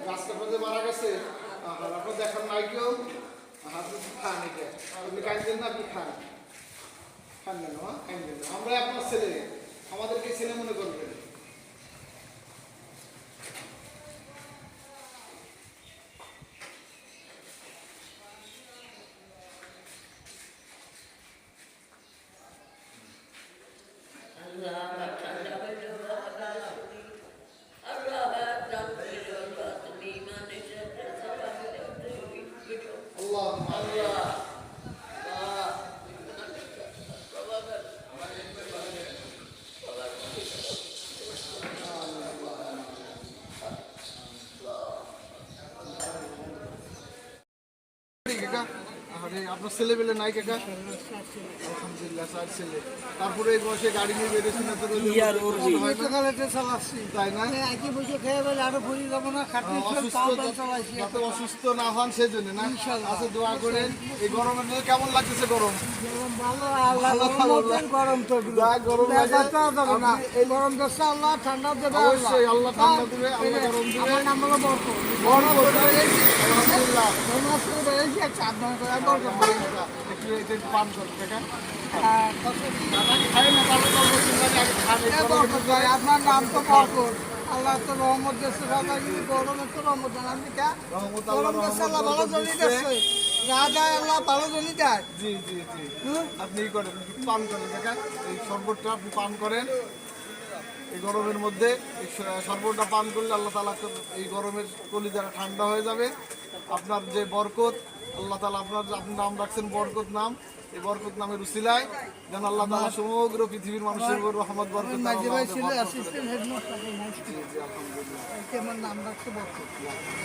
রাস্তার মধ্যে মারা গেছে আপনার দেখার নাই কেউ খান এটা আপনি কাঁদবেন না আপনি খান খান কেন কাঁদবেন না আমরা আপনার ছেলে আমাদেরকে ছেলে মনে করবেন আপনার ছেলে পেলে নাই কাকা আলহামদুলিল্লাহ স্যার ছেলে তারপরে এই বয়সে গাড়ি নিয়ে বেরোছি না তো তাই না অসুস্থ না হন সেই জন্য না আচ্ছা দোয়া করেন এই গরমের মধ্যে কেমন লাগতেছে গরম গরম তো গরম এই গরম দেশে আল্লাহ ঠান্ডা দেবে অবশ্যই আল্লাহ ঠান্ডা দেবে আল্লাহ গরম দেবে পান করতে আপনার নাম তো বরকত আল্লাহ তো রহমত দেশে গরমের তো রহমত আপনি গরম দেশে আল্লাহ ভালো জমি দিচ্ছে যা যায় আল্লাহ ভালো জমি দেয় জি জি জি আপনি করেন পান করেন কাকা এই শরবতটা আপনি পান করেন এই গরমের মধ্যে এই শরবতটা পান করলে আল্লাহ তাআলা এই গরমের কলিজাটা ঠান্ডা হয়ে যাবে আপনার যে বরকত আল্লাহ তাআলা আপনি নাম রাখছেন বরকত নাম এই বরকত নামের উসিলায় যেন আল্লাহ তাআলা সমগ্র পৃথিবীর মানুষের উপর রহমত বরকত আমার নাম রাখছে বরকত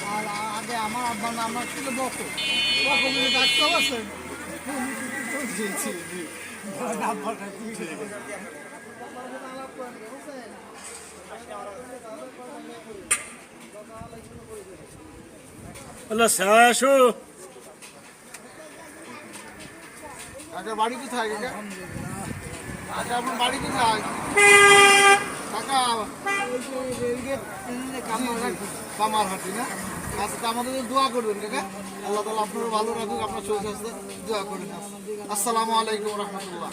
আর আগে আমার আব্বার নাম রাখছিল বরকত বরকত ডাক্তার আছে জি জি জি কাকা বাড়ি কোথায় কাকা কাকা আপনার বাড়ি কোথায় কাকা কামারহাটি না আচ্ছা তা আমাদের দোয়া করবেন কাকা আল্লাহ তাআলা আপনারও ভালো রাখুক আপনার শরীর স্বাস্থ্য দোয়া করবেন আসসালামু আলাইকুম রহমতুল্লাহ